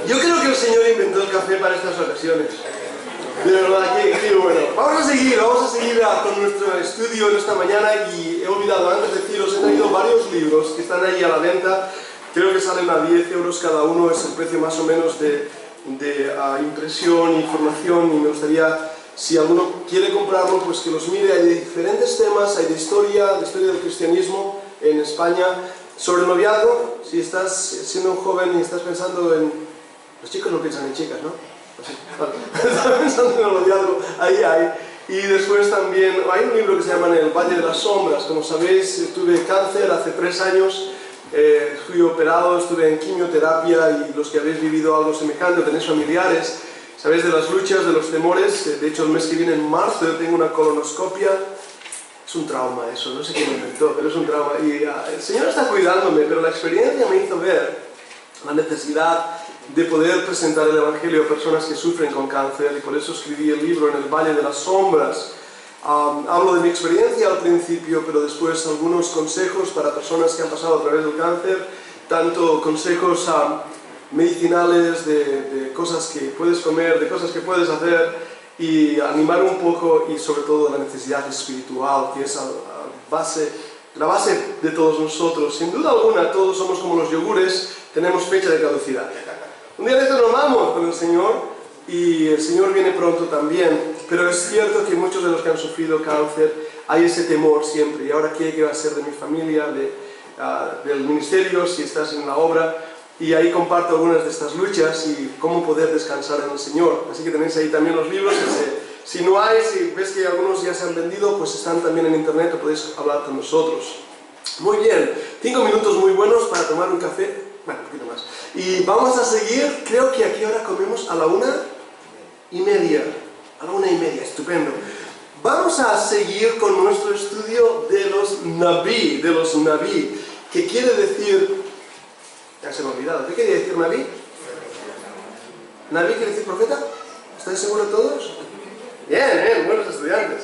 Yo creo que el Señor inventó el café para estas ocasiones. De verdad, qué bueno. Vamos a seguir con nuestro estudio en esta mañana y he olvidado antes deciros, he traído varios libros que están ahí a la venta. Creo que salen a 10 euros cada uno, es el precio más o menos de impresión y formación, y me gustaría, si alguno quiere comprarlo, pues que los mire. Hay de diferentes temas, hay de historia del cristianismo en España, sobre el noviazgo. Si estás siendo un joven y estás pensando en... Los chicos no piensan en chicas, ¿no? Estás pensando en el noviazgo, ahí hay. Y después también hay un libro que se llama El Valle de las Sombras. Como sabéis, tuve cáncer hace 3 años. Fui operado, estuve en quimioterapia, y los que habéis vivido algo semejante, tenéis familiares, sabéis de las luchas, de los temores. De hecho, el mes que viene, en marzo, yo tengo una colonoscopia. Es un trauma eso, no sé quién lo inventó, pero es un trauma. Y el Señor está cuidándome, pero la experiencia me hizo ver la necesidad de poder presentar el Evangelio a personas que sufren con cáncer, y por eso escribí el libro En el Valle de las Sombras. Hablo de mi experiencia al principio, pero después algunos consejos para personas que han pasado a través del cáncer, tanto consejos medicinales, de cosas que puedes comer, de cosas que puedes hacer, y animar un poco, y sobre todo la necesidad espiritual, que es la base de todos nosotros. Sin duda alguna, todos somos como los yogures, tenemos fecha de caducidad. Un día de estos nos vamos con el Señor, y el Señor viene pronto también, pero es cierto que muchos de los que han sufrido cáncer, hay ese temor siempre. ¿Y ahora qué va a ser de mi familia, del ministerio, si estás en la obra? Y ahí comparto algunas de estas luchas y cómo poder descansar en el Señor. Así que tenéis ahí también los libros. Si no hay, si ves que algunos ya se han vendido, pues están también en internet, o podéis hablar con nosotros. Muy bien, 5 minutos muy buenos para tomar un café. Bueno, un poquito más. Y vamos a seguir, creo que aquí ahora comemos a la 1:30. A la 1:30, estupendo. Vamos a seguir con nuestro estudio de los Naví, que quiere decir... Ya se me ha olvidado. ¿Qué quiere decir Naví? ¿Naví quiere decir profeta? ¿Estáis seguros todos? Bien, buenos estudiantes.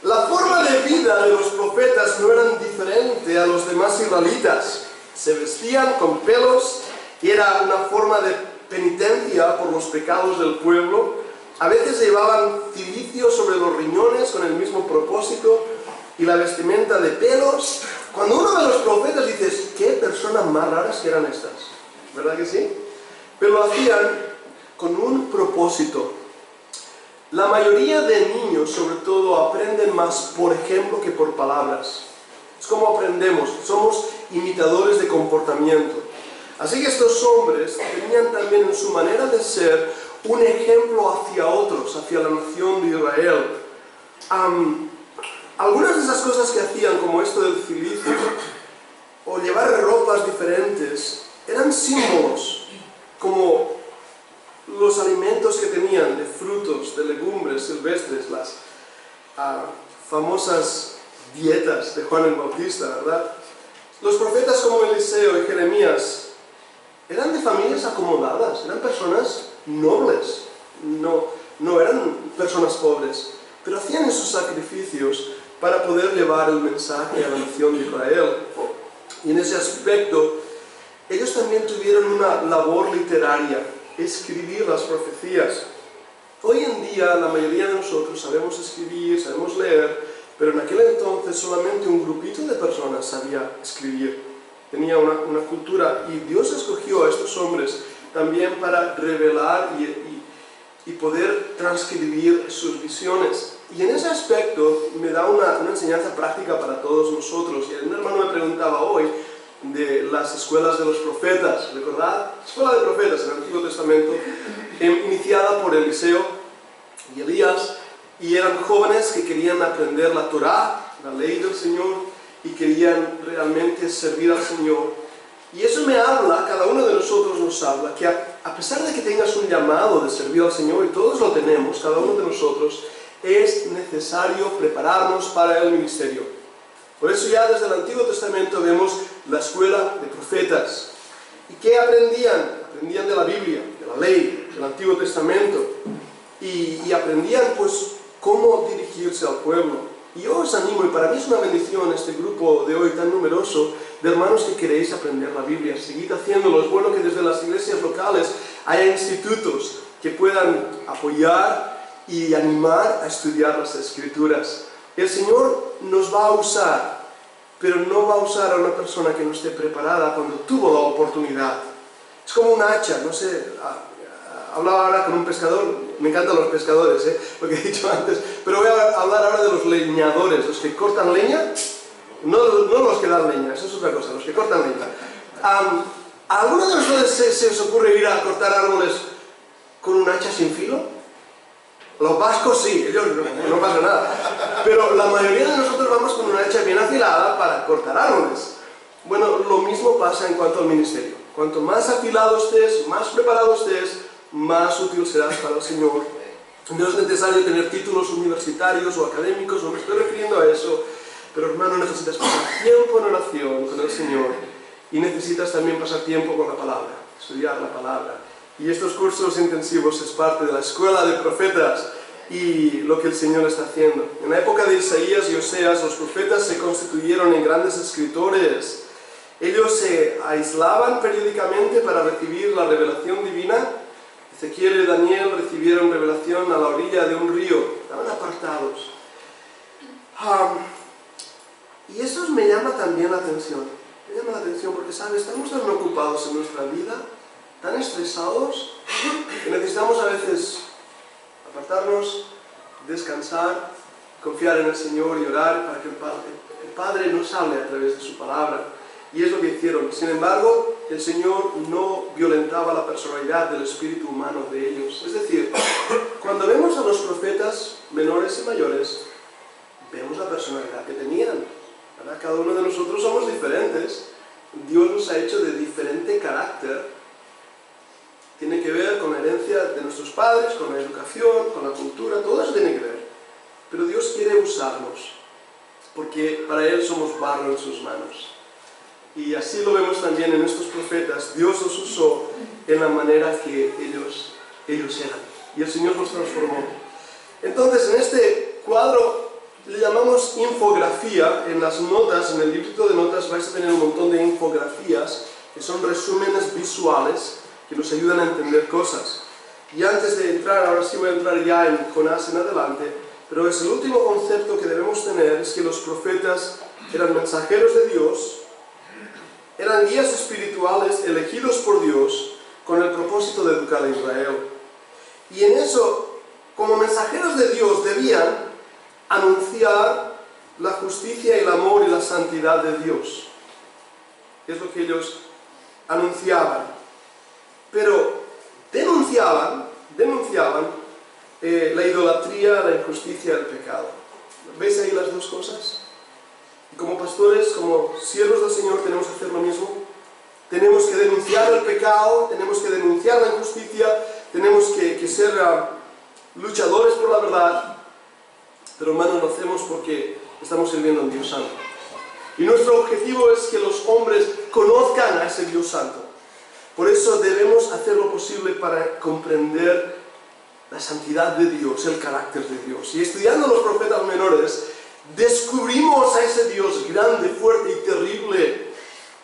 La forma de vida de los profetas no era diferente a los demás israelitas. Se vestían con pelos, y era una forma de penitencia por los pecados del pueblo. A veces llevaban cilicio sobre los riñones con el mismo propósito, y la vestimenta de pelos. Cuando uno ve a los profetas dices, qué personas más raras que eran estas, ¿verdad que sí? Pero lo hacían con un propósito. La mayoría de niños, sobre todo, aprenden más por ejemplo que por palabras. Es como aprendemos, somos imitadores de comportamiento. Así que estos hombres tenían también en su manera de ser un ejemplo hacia otros, hacia la nación de Israel. Algunas de esas cosas que hacían, como esto del cilicio, o llevar ropas diferentes, eran símbolos, como los alimentos que tenían, de frutos, de legumbres silvestres, las famosas dietas de Juan el Bautista, ¿verdad? Los profetas como Eliseo y Jeremías eran de familias acomodadas, eran personas nobles, no eran personas pobres, pero hacían esos sacrificios para poder llevar el mensaje a la nación de Israel. Y en ese aspecto, ellos también tuvieron una labor literaria, escribir las profecías. Hoy en día, la mayoría de nosotros sabemos escribir, sabemos leer, pero en aquel entonces solamente un grupito de personas sabía escribir. Tenía una cultura, y Dios escogió a estos hombres también para revelar y poder transcribir sus visiones. Y en ese aspecto me da una enseñanza práctica para todos nosotros. Y un hermano me preguntaba hoy de las escuelas de los profetas, ¿recordad? Escuela de profetas en el Antiguo Testamento, iniciada por Eliseo y Elías, y eran jóvenes que querían aprender la Torá, la ley del Señor, y querían realmente servir al Señor. Y eso me habla, cada uno de nosotros nos habla, que a pesar de que tengas un llamado de servir al Señor, y todos lo tenemos, cada uno de nosotros, es necesario prepararnos para el ministerio. Por eso ya desde el Antiguo Testamento vemos la escuela de profetas. ¿Y qué aprendían? Aprendían de la Biblia, de la ley, de del Antiguo Testamento y aprendían pues cómo dirigirse al pueblo. Y yo os animo, y para mí es una bendición este grupo de hoy tan numeroso, de hermanos que queréis aprender la Biblia. Seguid haciéndolo. Es bueno que desde las iglesias locales haya institutos que puedan apoyar y animar a estudiar las Escrituras. El Señor nos va a usar, pero no va a usar a una persona que no esté preparada cuando tuvo la oportunidad. Es como un hacha, no sé. Hablaba ahora con un pescador, me encantan los pescadores, lo que he dicho antes, pero voy a hablar ahora de los leñadores, los que cortan leña, no los que dan leña, eso es otra cosa, los que cortan leña. ¿A alguno de ustedes se os ocurre ir a cortar árboles con un hacha sin filo? Los vascos sí, ellos no pasa nada, pero la mayoría de nosotros vamos con una hacha bien afilada para cortar árboles. Bueno, lo mismo pasa en cuanto al ministerio. Cuanto más afilado estés, más preparado estés, más útil serás para el Señor. No es necesario tener títulos universitarios o académicos, no me estoy refiriendo a eso, pero hermano, necesitas pasar tiempo en oración con el Señor y necesitas también pasar tiempo con la palabra, estudiar la palabra. Y estos cursos intensivos es parte de la escuela de profetas y lo que el Señor está haciendo. En la época de Isaías y Oseas, los profetas se constituyeron en grandes escritores. Ellos se aislaban periódicamente para recibir la revelación divina. Ezequiel y Daniel recibieron revelación a la orilla de un río, estaban apartados. Y eso me llama también la atención. Me llama la atención porque, ¿sabes? Estamos tan ocupados en nuestra vida, tan estresados, que necesitamos a veces apartarnos, descansar, confiar en el Señor y orar para que el Padre nos hable a través de su palabra. Y es lo que hicieron. Sin embargo, el Señor no violentaba la personalidad del espíritu humano de ellos. Es decir, cuando vemos a los profetas menores y mayores, vemos la personalidad que tenían, ¿verdad? Cada uno de nosotros somos diferentes. Dios nos ha hecho de diferente carácter. Tiene que ver con la herencia de nuestros padres, con la educación, con la cultura, todo eso tiene que ver. Pero Dios quiere usarnos, porque para Él somos barro en sus manos. Y así lo vemos también en estos profetas. Dios los usó en la manera que ellos eran. Y el Señor los transformó. Entonces, en este cuadro le llamamos infografía. En las notas, en el librito de notas, vais a tener un montón de infografías, que son resúmenes visuales que nos ayudan a entender cosas. Y antes de entrar, ahora sí voy a entrar ya en Jonás en adelante, pero es el último concepto que debemos tener, es que los profetas eran mensajeros de Dios, eran guías espirituales elegidos por Dios con el propósito de educar a Israel. Y en eso, como mensajeros de Dios, debían anunciar la justicia, el amor y la santidad de Dios. Es lo que ellos anunciaban. Pero denunciaban la idolatría, la injusticia, el pecado. ¿Veis ahí las dos cosas? Y como pastores, como siervos del Señor, tenemos que hacer lo mismo. Tenemos que denunciar el pecado, tenemos que denunciar la injusticia, tenemos que ser luchadores por la verdad. Pero hermanos, lo hacemos porque estamos sirviendo a un Dios Santo. Y nuestro objetivo es que los hombres conozcan a ese Dios Santo. Por eso debemos hacer lo posible para comprender la santidad de Dios, el carácter de Dios. Y estudiando los profetas menores, descubrimos a ese Dios grande, fuerte y terrible.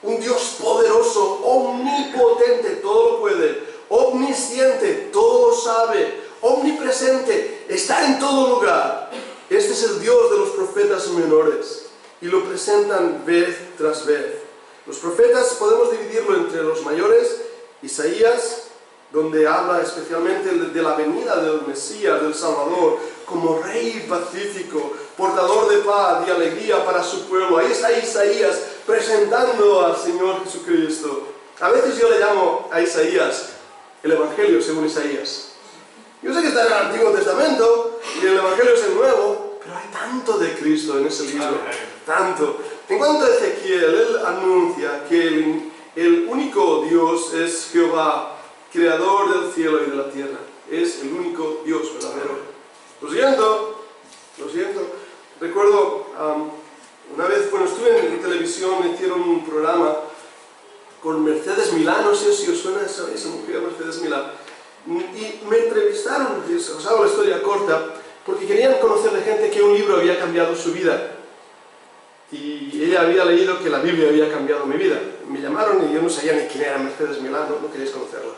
Un Dios poderoso, omnipotente, todo lo puede, omnisciente, todo lo sabe, omnipresente, está en todo lugar. Este es el Dios de los profetas menores y lo presentan vez tras vez. Los profetas podemos dividirlo entre los mayores, Isaías, donde habla especialmente de la venida del Mesías, del Salvador, como rey pacífico, portador de paz y alegría para su pueblo. Ahí está Isaías presentando al Señor Jesucristo. A veces yo le llamo a Isaías el Evangelio según Isaías. Yo sé que está en el Antiguo Testamento y el Evangelio es el Nuevo, pero hay tanto de Cristo en ese libro, tanto. En cuanto a Ezequiel, él anuncia que el único Dios es Jehová, creador del cielo y de la tierra. Es el único Dios verdadero. Lo siento. Recuerdo una vez cuando estuve en televisión, me hicieron un programa con Mercedes Milán, no sé si os suena esa mujer, Mercedes Milán. Y me entrevistaron, os hago la historia corta, porque querían conocer de gente que un libro había cambiado su vida. Y ella había leído que la Biblia había cambiado mi vida. Me llamaron y yo no sabía ni quién era Mercedes Milán, no queréis conocerla.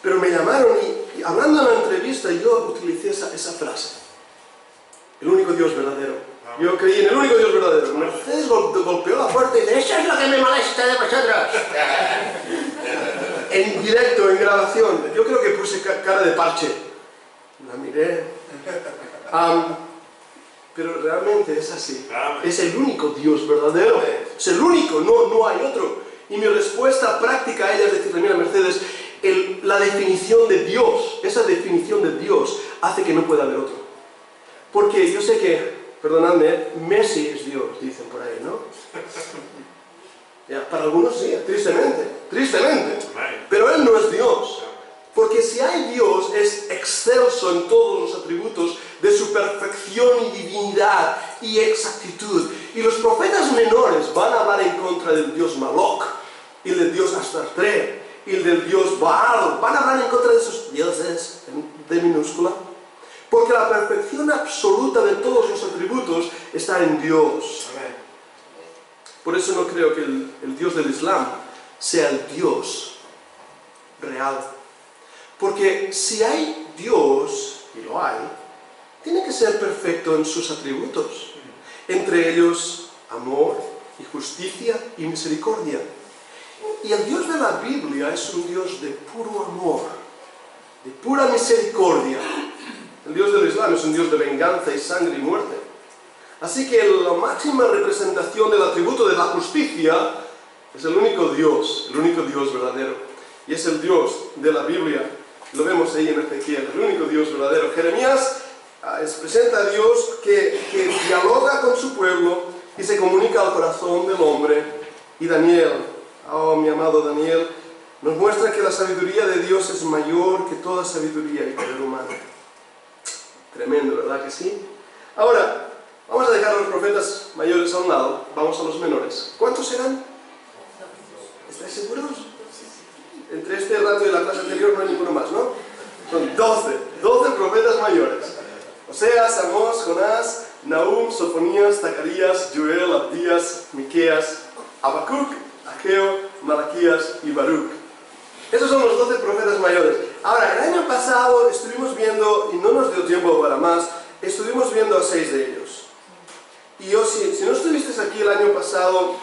Pero me llamaron y hablando en la entrevista yo utilicé esa frase. El único Dios verdadero. Yo creí en el único Dios verdadero. Mercedes golpeó la puerta y dice, eso es lo que me molesta de vosotros. En directo, en grabación. Yo creo que puse cara de parche. La miré. Pero realmente es así. Es el único Dios verdadero. Es el único, no hay otro. Y mi respuesta práctica a ella es decirle, mira Mercedes, la definición de Dios, esa definición de Dios hace que no pueda haber otro. Porque yo sé que, perdonadme, Messi es Dios, dicen por ahí, ¿no? Ya, para algunos sí, tristemente. Pero Él no es Dios. Porque si hay Dios, es excelso en todos los atributos de su perfección y divinidad y exactitud. Y los profetas menores van a hablar en contra del Dios Moloch, y del Dios Astarte, y del Dios Baal. Van a hablar en contra de esos dioses, de minúscula. Porque la perfección absoluta de todos los atributos está en Dios. Por eso no creo que el Dios del Islam sea el Dios real. Porque si hay Dios, y lo hay, tiene que ser perfecto en sus atributos. Entre ellos, amor y justicia y misericordia. Y el Dios de la Biblia es un Dios de puro amor, de pura misericordia. El Dios del Islam es un Dios de venganza y sangre y muerte. Así que la máxima representación del atributo de la justicia es el único Dios verdadero. Y es el Dios de la Biblia. Lo vemos ahí en Ezequiel, el único Dios verdadero. Jeremías presenta a Dios que dialoga con su pueblo y se comunica al corazón del hombre. Y Daniel, oh mi amado Daniel, nos muestra que la sabiduría de Dios es mayor que toda sabiduría y poder humano. Tremendo, ¿verdad que sí? Ahora, vamos a dejar a los profetas mayores a un lado, vamos a los menores. ¿Cuántos serán? ¿Estáis seguros? Entre este rato y la clase anterior no hay ninguno más, ¿no? Son 12 profetas mayores. Oseas, Amós, Jonás, Nahum, Sofonías, Zacarías, Joel, Abdías, Miqueas, Habacuc, Ageo, Malaquías y Baruch. Esos son los 12 profetas mayores. Ahora, el año pasado estuvimos viendo, y no nos dio tiempo para más, estuvimos viendo a 6 de ellos. Y yo, si no estuvisteis aquí el año pasado,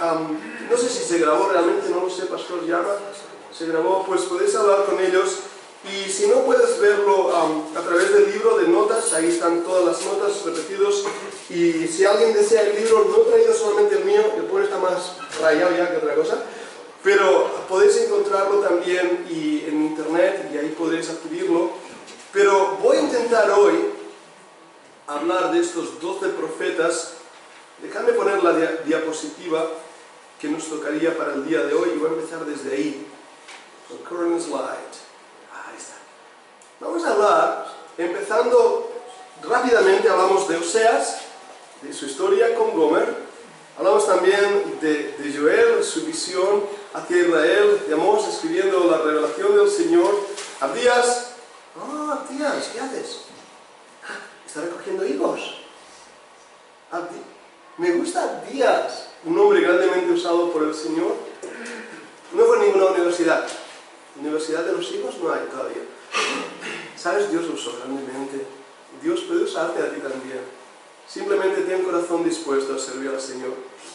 no sé si se grabó realmente, no lo sé, Pastor Llama, se grabó, pues podéis hablar con ellos. Y si no puedes verlo a través del libro de notas, ahí están todas las notas repetidos. Y si alguien desea el libro, no he traído solamente el mío, el pobre está más rayado ya que otra cosa. Pero podéis encontrarlo también en internet y ahí podréis adquirirlo. Pero voy a intentar hoy hablar de estos 12 profetas. Dejadme poner la diapositiva que nos tocaría para el día de hoy y voy a empezar desde ahí. Con current slide. Ahí está. Vamos a hablar, empezando rápidamente, hablamos de Oseas, de su historia con Gomer. Hablamos también de Joel, su visión hacia Israel, de Amós escribiendo la revelación del Señor. Abdías, Abdías, ¿qué haces? Está recogiendo higos. Me gusta Abdías, un nombre grandemente usado por el Señor. No fue en ninguna universidad. Universidad de los higos no hay todavía. ¿Sabes? Dios lo usó grandemente. Dios puede usarte a ti también. Simplemente ten corazón dispuesto a servir al Señor.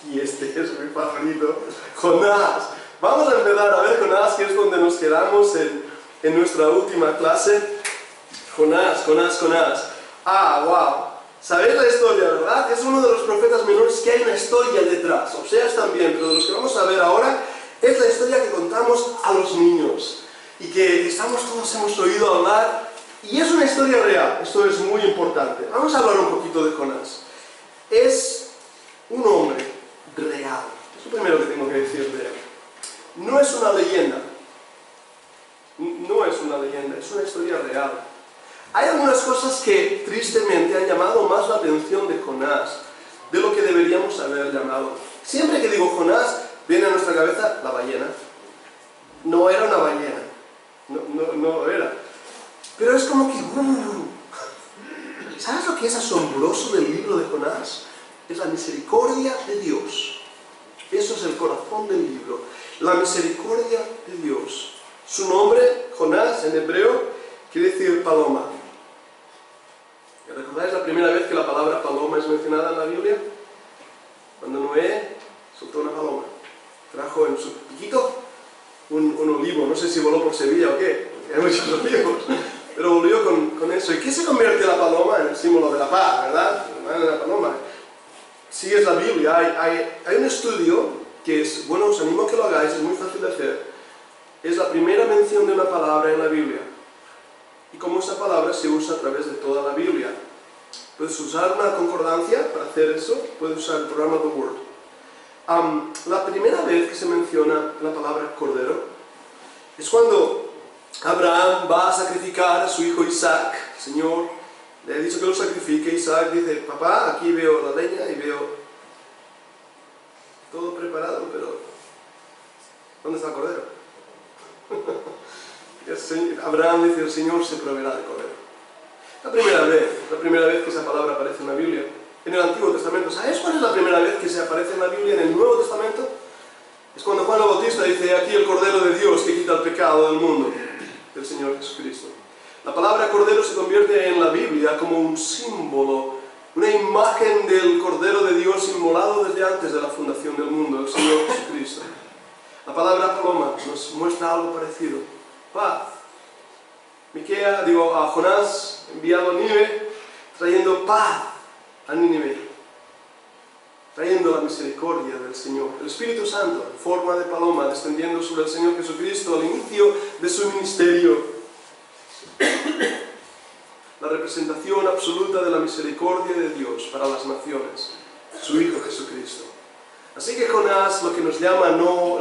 Y este es mi favorito, Jonás. Vamos a empezar a ver Jonás, que es donde nos quedamos en nuestra última clase. Jonás. Wow. ¿Sabéis la historia, verdad? Es uno de los profetas menores que hay una historia detrás. Oseas también, pero de los que vamos a ver ahora es la historia que contamos a los niños. Y que todos hemos oído hablar. Y es una historia real, esto es muy importante. Vamos a hablar un poquito de Jonás. Es un hombre real. Es lo primero que tengo que decir de él. No es una leyenda. No es una leyenda, es una historia real. Hay algunas cosas que tristemente han llamado más la atención de Jonás de lo que deberíamos haber llamado. Siempre que digo Jonás, viene a nuestra cabeza la ballena. No era una ballena. No era. pero es como que... ¿Sabes lo que es asombroso del libro de Jonás? Es la misericordia de Dios. Eso es el corazón del libro. La misericordia de Dios. Su nombre, Jonás, en hebreo, quiere decir paloma. ¿Recordáis la primera vez que la palabra paloma es mencionada en la Biblia? Cuando Noé soltó una paloma. Trajo en su piquito un olivo. No sé si voló por Sevilla o qué. Hay muchos olivos. Pero volvió con eso. ¿Y qué se convierte la paloma? En el símbolo de la paz, ¿verdad? La paloma. Si es la Biblia, hay un estudio que es, bueno, os animo a que lo hagáis, es muy fácil de hacer. Es la primera mención de una palabra en la Biblia. Y cómo esa palabra se usa a través de toda la Biblia. Puedes usar una concordancia para hacer eso, puedes usar el programa The Word. La primera vez que se menciona la palabra cordero es cuando Abraham va a sacrificar a su hijo Isaac. El Señor le ha dicho que lo sacrifique. Isaac dice, papá, aquí veo la leña y veo todo preparado, pero ¿dónde está el cordero? Abraham dice, el Señor se proveerá de cordero. La primera vez que esa palabra aparece en la Biblia. En el Antiguo Testamento. ¿Sabes cuál es la primera vez que se aparece en la Biblia en el Nuevo Testamento? Es cuando Juan el Bautista dice, aquí el Cordero de Dios que quita el pecado del mundo, del Señor Jesucristo. La palabra Cordero se convierte en la Biblia como un símbolo, una imagen del Cordero de Dios inmolado desde antes de la fundación del mundo, el Señor Jesucristo. La palabra paloma nos muestra algo parecido. Paz. A Jonás enviado a Nínive, trayendo paz a Nínive, trayendo la misericordia del Señor. El Espíritu Santo, en forma de paloma, descendiendo sobre el Señor Jesucristo al inicio de su ministerio. La representación absoluta de la misericordia de Dios para las naciones, su Hijo Jesucristo. Así que Jonás, lo que nos llama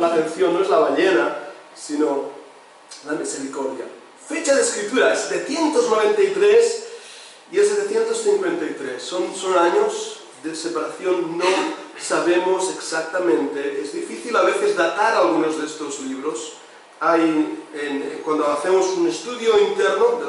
la atención no es la ballena, sino la misericordia. Fecha de escritura, 793 y el 753. Son años de separación, no sabemos exactamente. Es difícil a veces datar algunos de estos libros. Cuando hacemos un estudio interno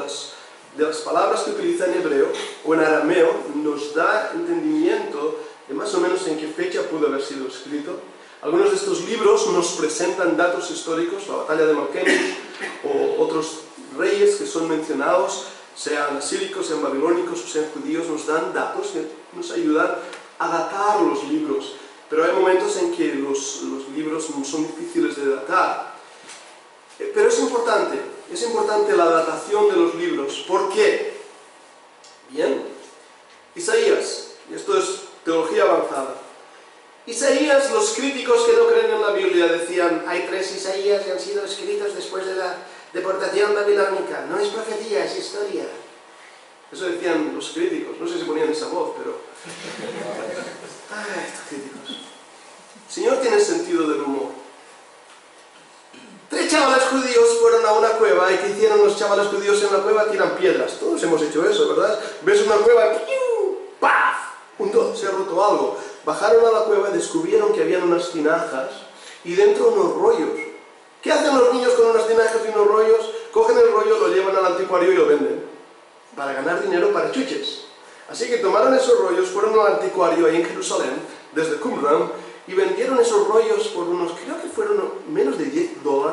de las palabras que utiliza en hebreo o en arameo, nos da entendimiento de más o menos en qué fecha pudo haber sido escrito. Algunos de estos libros nos presentan datos históricos, la batalla de Malquemus o otros reyes que son mencionados, sean asíricos, sean babilónicos o sean judíos, nos dan datos que nos ayudan a datar los libros. Pero hay momentos en que los libros son difíciles de datar. Pero es importante la datación de los libros. ¿Por qué? Bien, Isaías, y esto es teología avanzada. Isaías, los críticos que no creen en la Biblia decían, hay 3 Isaías que han sido escritos después de la deportación babilónica. No es profecía, es historia. Eso decían los críticos. No sé si ponían esa voz, pero... Estos críticos. El Señor tiene sentido del humor. 3 chavales judíos fueron a una cueva, y ¿qué hicieron los chavales judíos en la cueva? Tiran piedras. Todos hemos hecho eso, ¿verdad? Ves una cueva, ¡paf! Se ha roto algo. Bajaron a la cueva y descubrieron que habían unas tinajas y dentro unos rollos. ¿Qué hacen los niños con unas tinajas y unos rollos? Cogen el rollo, lo llevan al anticuario y lo venden para ganar dinero para chuches. Así que tomaron esos rollos, fueron al anticuario ahí en Jerusalén, desde Qumran, y vendieron esos rollos por creo que fueron menos de $10.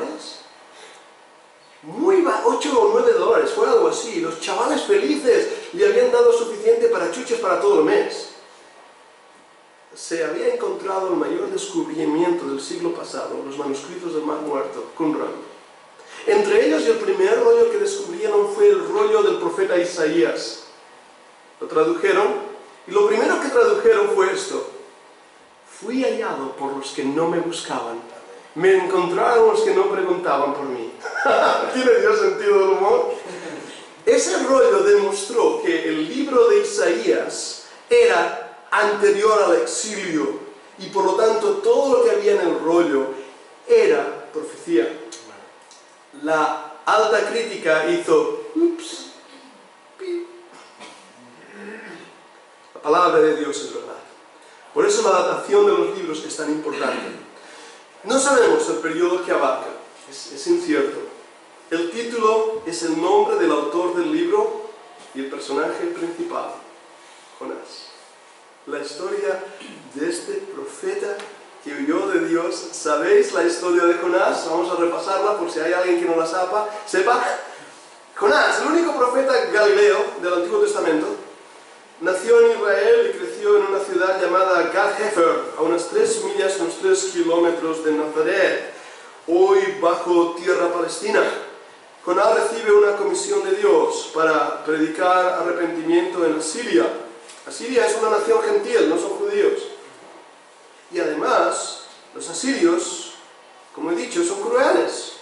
8 o 9 dólares, fue algo así. Los chavales felices le habían dado suficiente para chuches para todo el mes. Se había encontrado el mayor descubrimiento del siglo pasado, los manuscritos del Mar Muerto, Qumran. Entre ellos, el primer rollo que descubrieron fue el rollo del profeta Isaías. Lo tradujeron, y lo primero que tradujeron fue esto: fui hallado por los que no me buscaban, me encontraron los que no preguntaban por mí. ¿Tiene Dios sentido del humor? Ese rollo demostró que el libro de Isaías era anterior al exilio, y por lo tanto todo lo que había en el rollo era profecía. La alta crítica hizo ups, la palabra de Dios es verdad. Por eso la datación de los libros es tan importante. No sabemos el periodo que abarca, es incierto. El título es el nombre del autor del libro y el personaje principal, Jonás. La historia de este profeta que huyó de Dios. ¿Sabéis la historia de Jonás? Vamos a repasarla por si hay alguien que no la sepa. Jonás, el único profeta galileo del Antiguo Testamento, nació en Israel y creció en una ciudad llamada Gat-Hefer, a unas 3 millas, unos 3 kilómetros de Nazaret, hoy bajo tierra palestina. Jonás recibe una comisión de Dios para predicar arrepentimiento en Asiria. Asiria es una nación gentil, no son judíos. Y además, los asirios, como he dicho, son crueles.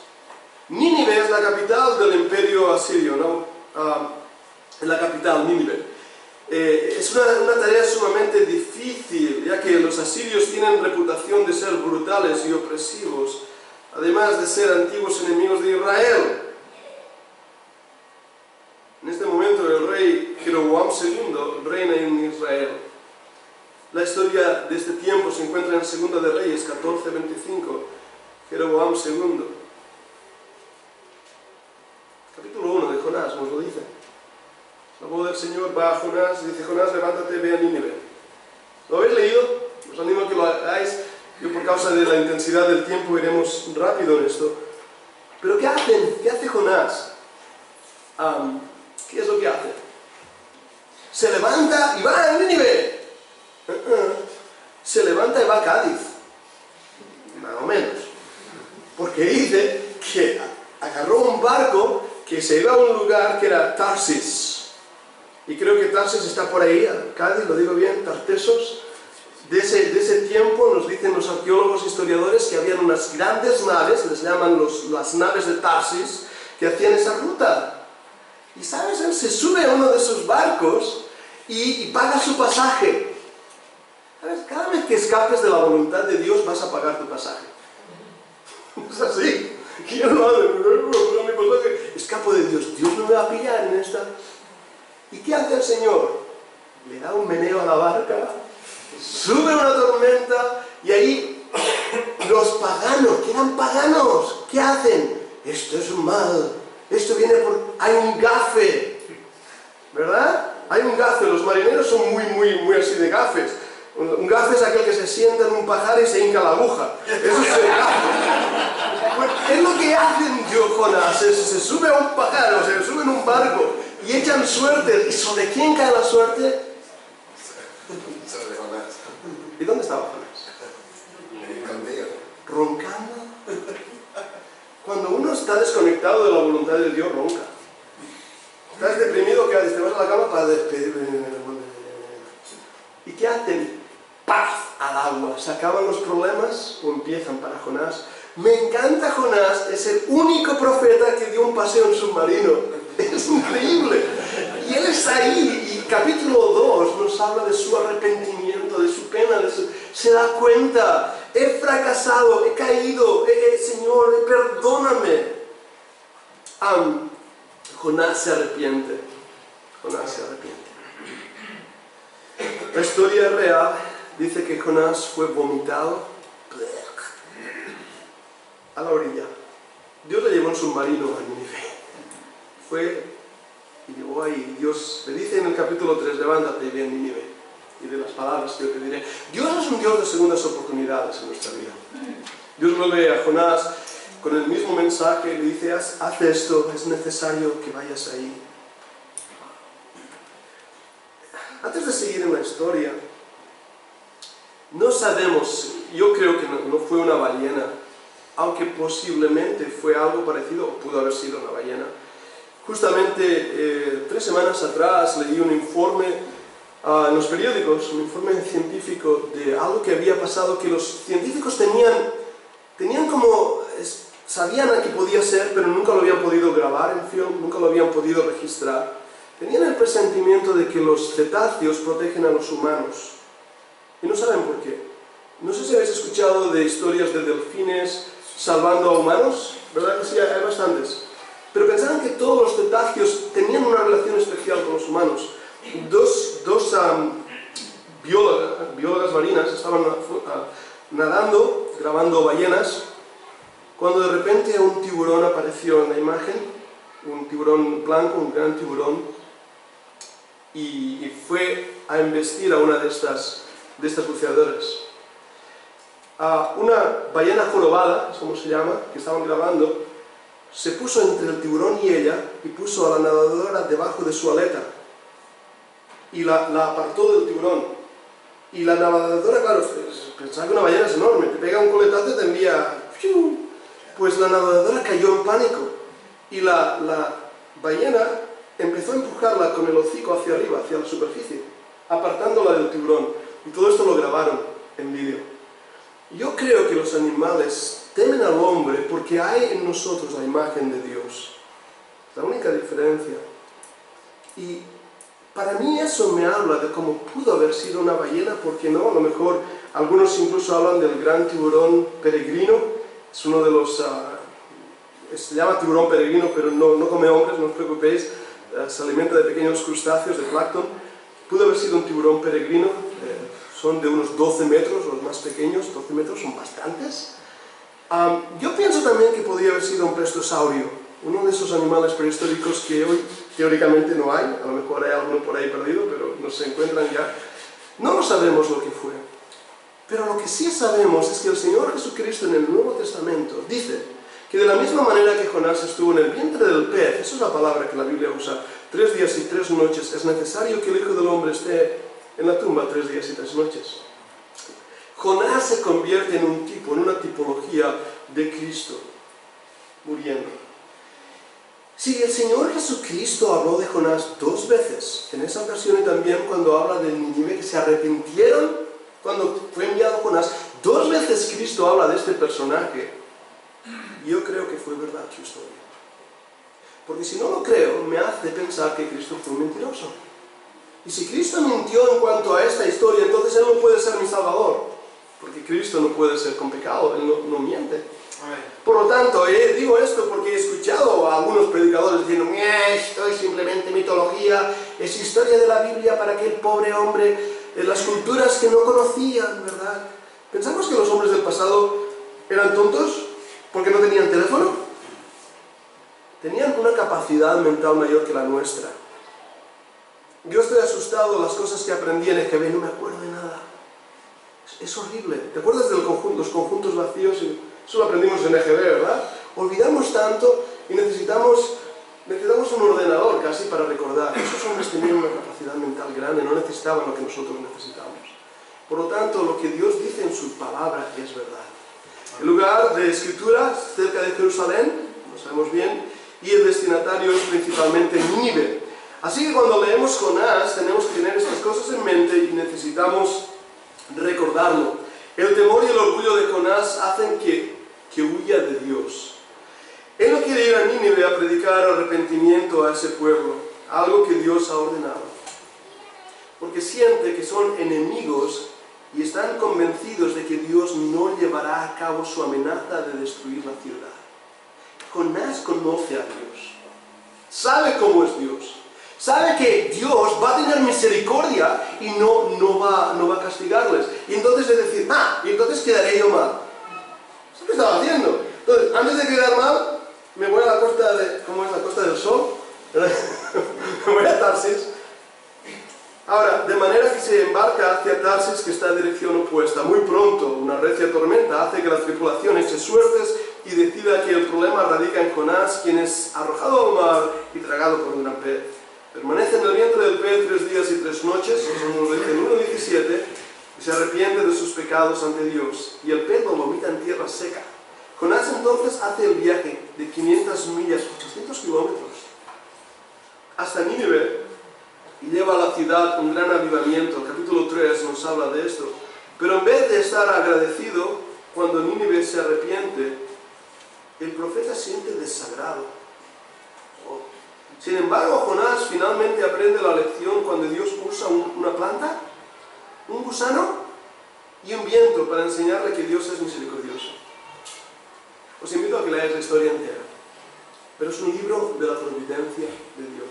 Nínive es la capital del imperio asirio, ¿no? Es la capital, Nínive. Es una tarea sumamente difícil, ya que los asirios tienen reputación de ser brutales y opresivos, además de ser antiguos enemigos de Israel. En este momento el rey Jeroboam II reina en Israel. La historia de este tiempo se encuentra en 2 de Reyes 14:25, Jeroboam II. Capítulo 1 de Jonás nos lo dice. La voz del Señor va a Jonás y dice: Jonás, levántate, ve a Nínive. ¿Lo habéis leído? Os animo a que lo hagáis. Yo, por causa de la intensidad del tiempo, iremos rápido en esto. Pero ¿qué hacen? ¿Qué hace Jonás? ¿Qué es lo que hace? Se levanta y va a Nínive. Se levanta y va a Cádiz. Más o menos. Porque dice que agarró un barco que se iba a un lugar que era Tarsis. Y creo que Tarsis está por ahí, Cádiz, lo digo bien, Tartesos. De ese tiempo nos dicen los arqueólogos e historiadores que habían unas grandes naves, les llaman las naves de Tarsis, que hacían esa ruta. Y sabes, él se sube a uno de esos barcos y paga su pasaje. ¿Sabes? Cada vez que escapes de la voluntad de Dios vas a pagar tu pasaje. Es así. ¿Quién lo hace? Mi pasaje. Escapo de Dios. Dios no me va a pillar en esta. ¿Y qué hace el Señor? Le da un meneo a la barca, sube una tormenta y ahí los paganos, que eran paganos, ¿qué hacen? Esto es un mal, esto viene por... hay un gafe, ¿verdad? Hay un gafe, los marineros son muy así de gafes. Un gafe es aquel que se sienta en un pajar y se hinca la aguja. Eso es el gafe. Pues es lo que hacen Jonás, se sube a un pajar, o sea, se sube en un barco y echan suerte. ¿Y sobre quién cae la suerte? Sobre Jonás. ¿Y dónde estaba Jonás? Contigo. Roncando. Cuando uno está desconectado de la voluntad de Dios, ronca. Estás deprimido, ¿qué haces? Te vas a la cama para despedirme. ¿Y qué hacen? ¡Paz! Al agua. ¿Se acaban los problemas o empiezan para Jonás? Me encanta Jonás, es el único profeta que dio un paseo en submarino. Es increíble. Y él está ahí, y capítulo 2 nos habla de su arrepentimiento, de su pena, se da cuenta, he fracasado, he caído, Señor, perdóname. Jonás se arrepiente. Jonás se arrepiente. La historia real dice que Jonás fue vomitado a la orilla. Dios le llevó en submarino a Nínive. Fue y llegó ahí. Dios le dice en el capítulo 3, levántate y ve a Nínive. Y de las palabras que yo te diré. Dios es un Dios de segundas oportunidades en nuestra vida. Dios vuelve a Jonás con el mismo mensaje y le dice: haz esto, es necesario que vayas ahí. Antes de seguir en la historia, no sabemos, yo creo que no fue una ballena, aunque posiblemente fue algo parecido, o pudo haber sido una ballena. Justamente 3 semanas atrás leí un informe en los periódicos, un informe científico de algo que había pasado, que los científicos tenían como, sabían a qué podía ser, pero nunca lo habían podido grabar en film, nunca lo habían podido registrar. Tenían el presentimiento de que los cetáceos protegen a los humanos. Y no saben por qué. No sé si habéis escuchado de historias de delfines salvando a humanos, ¿verdad que sí? Hay bastantes. Pero pensaban que todos los cetáceos tenían una relación especial con los humanos. Dos biólogas marinas estaban nadando, grabando ballenas, cuando de repente un tiburón apareció en la imagen un gran tiburón y fue a embestir a una de estas buceadoras. Una ballena jorobada, es como se llama, que estaban grabando, se puso entre el tiburón y ella y puso a la nadadora debajo de su aleta y la apartó del tiburón. Y la nadadora, claro, pensaba que una ballena es enorme, te pega un coletazo y te envía... ¡fiu! Pues la nadadora cayó en pánico y la ballena empezó a empujarla con el hocico hacia arriba, hacia la superficie, apartándola del tiburón. Y todo esto lo grabaron en vídeo. Yo creo que los animales temen al hombre porque hay en nosotros la imagen de Dios. La única diferencia. Y para mí eso me habla de cómo pudo haber sido una ballena, porque no, a lo mejor algunos incluso hablan del gran tiburón peregrino. Es uno de los... se llama tiburón peregrino, pero no come hombres, no os preocupéis. Se alimenta de pequeños crustáceos, de plancton. Pudo haber sido un tiburón peregrino. Son de unos 12 metros, los más pequeños. 12 metros son bastantes. Yo pienso también que podría haber sido un plesiosaurio, uno de esos animales prehistóricos que hoy teóricamente no hay. A lo mejor hay alguno por ahí perdido, pero no se encuentran ya. No lo sabemos lo que fue. Pero lo que sí sabemos es que el Señor Jesucristo en el Nuevo Testamento dice que de la misma manera que Jonás estuvo en el vientre del pez, esa es la palabra que la Biblia usa, 3 días y 3 noches, es necesario que el Hijo del Hombre esté en la tumba 3 días y 3 noches. Jonás se convierte en un tipo, en una tipología de Cristo, muriendo. Sí, el Señor Jesucristo habló de Jonás 2 veces, en esa ocasión y también cuando habla de Nínive, que se arrepintieron cuando fue enviado Jonás. 2 veces Cristo habla de este personaje. Y yo creo que fue verdad su historia. Porque si no lo creo, me hace pensar que Cristo fue un mentiroso. Y si Cristo mintió en cuanto a esta historia, entonces Él no puede ser mi Salvador. Porque Cristo no puede ser con pecado, Él no miente. Por lo tanto, digo esto porque he escuchado a algunos predicadores diciendo: esto es simplemente mitología, es historia de la Biblia para aquel pobre hombre, las culturas que no conocían, ¿verdad? ¿Pensamos que los hombres del pasado eran tontos porque no tenían teléfono? Tenían una capacidad mental mayor que la nuestra. Yo estoy asustado de las cosas que aprendí en EGB, no me acuerdo de nada. Es horrible. ¿Te acuerdas de los conjuntos vacíos? Eso lo aprendimos en EGB, ¿verdad? Olvidamos tanto y necesitamos un ordenador casi para recordar. Esos hombres tenían una capacidad mental grande, no necesitaban lo que nosotros necesitamos. Por lo tanto, lo que Dios dice en su palabra es verdad. El lugar de escritura cerca de Jerusalén, lo sabemos bien, y el destinatario es principalmente Nínive. Así que cuando leemos Jonás tenemos que tener estas cosas en mente y necesitamos recordarlo. El temor y el orgullo de Jonás hacen que huya de Dios. Él no quiere ir a Nínive a predicar arrepentimiento a ese pueblo, algo que Dios ha ordenado. Porque siente que son enemigos y están convencidos de que Dios no llevará a cabo su amenaza de destruir la ciudad. Jonás conoce a Dios, sabe cómo es Dios. Sabe que Dios va a tener misericordia y no va a castigarles. Y entonces es decir, y entonces quedaré yo mal. Eso es lo que estaba haciendo. Entonces, antes de quedar mal, me voy a la costa de... ¿Cómo es la Costa del Sol? Me voy a Tarsis. Ahora, de manera que se embarca hacia Tarsis, que está en dirección opuesta. Muy pronto, una recia tormenta hace que la tripulación eche suertes y decida que el problema radica en Jonás, quien es arrojado al mar y tragado por un gran pez. Permanece en el vientre del pez 3 días y 3 noches, eso nos dice en 1:17, y se arrepiente de sus pecados ante Dios, y el pez lo vomita en tierra seca. Jonás entonces hace el viaje de 500 millas, 800 kilómetros, hasta Nínive, y lleva a la ciudad un gran avivamiento. El capítulo 3 nos habla de esto. Pero en vez de estar agradecido, cuando Nínive se arrepiente, el profeta siente desagrado. Sin embargo, Jonás finalmente aprende la lección cuando Dios usa una planta, un gusano y un viento para enseñarle que Dios es misericordioso. Os invito a que leáis la historia entera, pero es un libro de la providencia de Dios.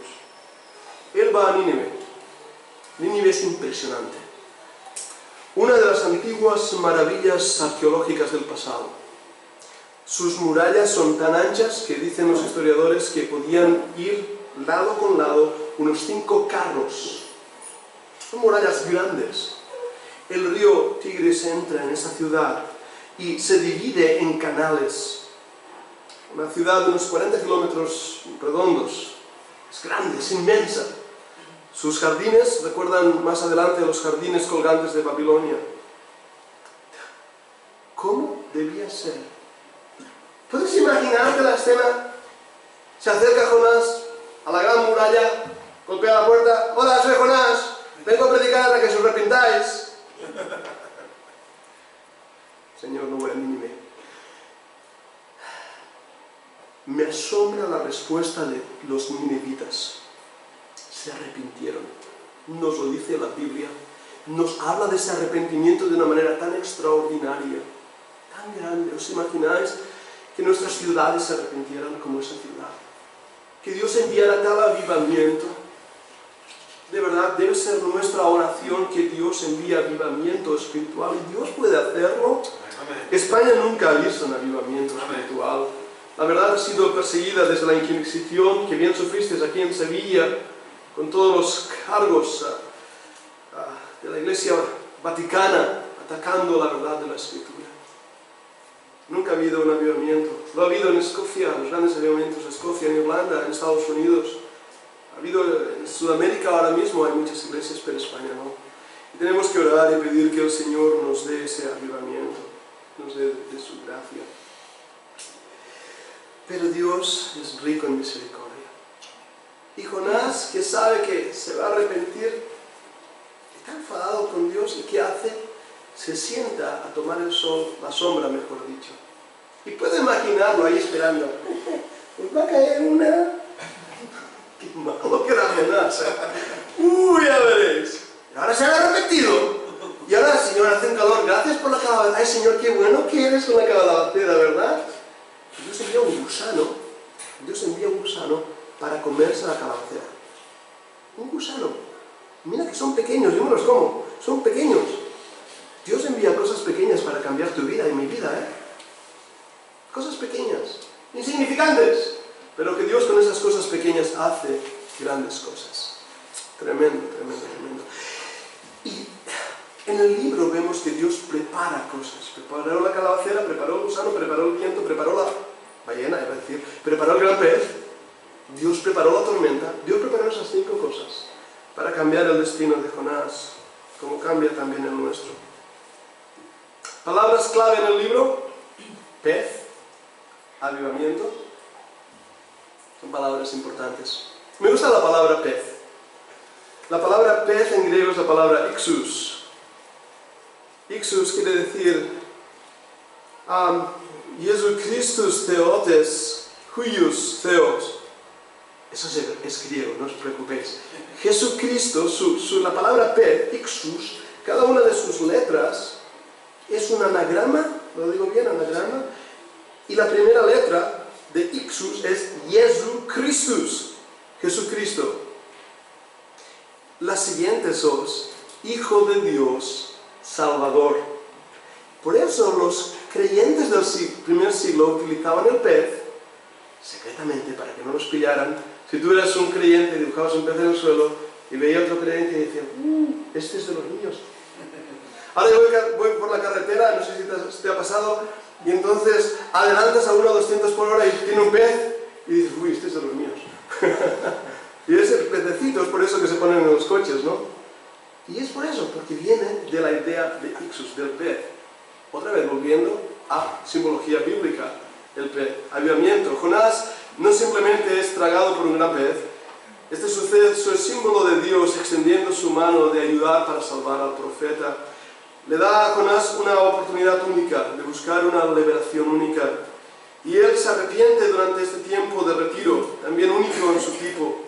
Él va a Nínive. Nínive es impresionante. Una de las antiguas maravillas arqueológicas del pasado. Sus murallas son tan anchas que dicen los historiadores que podían ir lado con lado, unos 5 carros. Son murallas grandes. El río Tigris entra en esa ciudad y se divide en canales. Una ciudad de unos 40 kilómetros redondos. Es grande, es inmensa. Sus jardines recuerdan más adelante a los jardines colgantes de Babilonia. ¿Cómo debía ser? ¿Puedes imaginarte la escena? Se acerca Jonás a la gran muralla, golpea la puerta. Hola, soy Jonás, vengo a predicar a que os arrepintáis. Señor, no voy a Nínive. Me asombra la respuesta de los ninivitas. Se arrepintieron. Nos lo dice la Biblia. Nos habla de ese arrepentimiento de una manera tan extraordinaria, tan grande. ¿Os imagináis que nuestras ciudades se arrepintieran como esa ciudad? Que Dios enviara tal avivamiento. De verdad, debe ser nuestra oración que Dios envíe avivamiento espiritual. Y Dios puede hacerlo. España nunca ha visto un avivamiento espiritual. La verdad ha sido perseguida desde la Inquisición, que bien sufristeis aquí en Sevilla, con todos los cargos de la Iglesia Vaticana, atacando la verdad de la Escritura. Nunca ha habido un avivamiento. Lo ha habido en Escocia, los grandes avivamientos de Escocia, en Irlanda, en Estados Unidos. Ha habido en Sudamérica ahora mismo, hay muchas iglesias, pero España no. Y tenemos que orar y pedir que el Señor nos dé ese avivamiento, nos dé de su gracia. Pero Dios es rico en misericordia. Y Jonás, que sabe que se va a arrepentir, está enfadado con Dios y ¿qué hace? Se sienta a tomar el sol, la sombra mejor dicho. Y puedo imaginarlo ahí esperando. Pues va a caer una... Qué malo que era Jonás. Ya veréis. Y ahora se han arrepentido. Y ahora, Señor, hace un calor. Gracias por la calabacera. Ay, Señor, qué bueno que eres con la calabacera, ¿verdad? Dios envía un gusano. Dios envía un gusano para comerse la calabacera. Un gusano. Mira que son pequeños, yo me los como. Son pequeños. Dios envía cosas pequeñas para cambiar tu vida y mi vida, ¿eh? Cosas pequeñas, insignificantes, pero que Dios con esas cosas pequeñas hace grandes cosas. Tremendo, tremendo, tremendo. Y en el libro vemos que Dios prepara cosas. Preparó la calabacera, preparó el gusano, preparó el viento, preparó la ballena, iba a decir, preparó el gran pez. Dios preparó la tormenta. Dios preparó esas 5 cosas para cambiar el destino de Jonás, como cambia también el nuestro. Palabras clave en el libro: pez, avivamiento. Son palabras importantes. Me gusta la palabra pez. La palabra pez en griego es la palabra ixus. Ixus quiere decir Jesucristus theotes, huius theos. Eso es griego, no os preocupéis. Jesucristo, la palabra pez, ixus, cada una de sus letras es un anagrama, ¿lo digo bien? Anagrama. Y la primera letra de ixus es Jesucristus, Jesucristo. La siguiente sos Hijo de Dios, Salvador. Por eso los creyentes del primer siglo utilizaban el pez secretamente para que no los pillaran. Si tú eras un creyente y dibujabas un pez en el suelo y veía otro creyente y decía, este es de los míos. Ahora yo voy por la carretera, no sé si te ha pasado, y entonces adelantas a uno a 200 por hora y tiene un pez y dices, uy, este es de los míos. Y ese pececito es por eso que se ponen en los coches, ¿no? Y es por eso, porque viene de la idea de ixus, del pez. Otra vez volviendo a simbología bíblica, el pez. Avivamiento. Jonás no simplemente es tragado por un gran pez. Este suceso es símbolo de Dios extendiendo su mano de ayudar para salvar al profeta. Le da a Jonás una oportunidad única de buscar una liberación única. Y él se arrepiente durante este tiempo de retiro, también único en su tipo.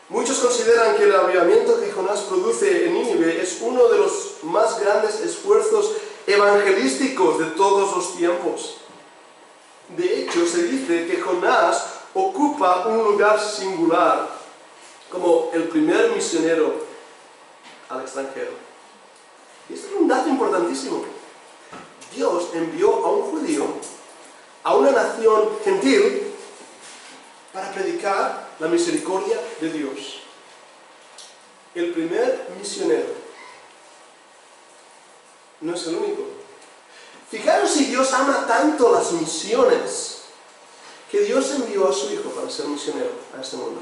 Muchos consideran que el avivamiento que Jonás produce en Nínive es uno de los más grandes esfuerzos evangelísticos de todos los tiempos. De hecho, se dice que Jonás ocupa un lugar singular como el primer misionero al extranjero. Y esto es un dato importantísimo. Dios envió a un judío a una nación gentil para predicar la misericordia de Dios. El primer misionero. No es el único. Fijaros si Dios ama tanto las misiones, que Dios envió a su Hijo para ser misionero a este mundo.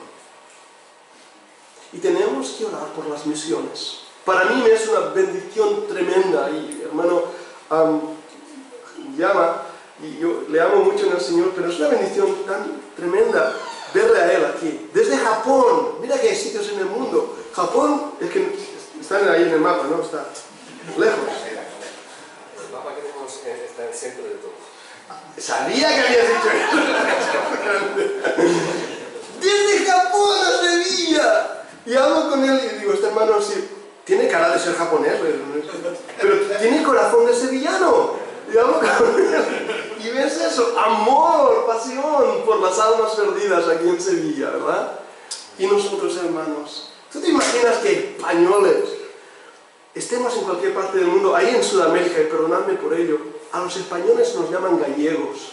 Y tenemos que orar por las misiones. Para mí me es una bendición tremenda, y hermano llama, y yo le amo mucho en el Señor, pero es una bendición tan tremenda verle a Él aquí. Desde Japón, mira que hay sitios en el mundo. Japón, es que están ahí en el mapa, ¿no? Está lejos. El mapa que tenemos está en el centro de todo. Sabía que habías dicho eso. Desde Japón a Sevilla. Y hablo con él y digo, este hermano sí, tiene cara de ser japonés, pero tiene corazón de sevillano. Y hablo con él. Y ves eso, amor, pasión por las almas perdidas aquí en Sevilla, ¿verdad? Y nosotros, hermanos, ¿tú te imaginas que españoles estemos en cualquier parte del mundo, ahí en Sudamérica, y perdonadme por ello, a los españoles nos llaman gallegos?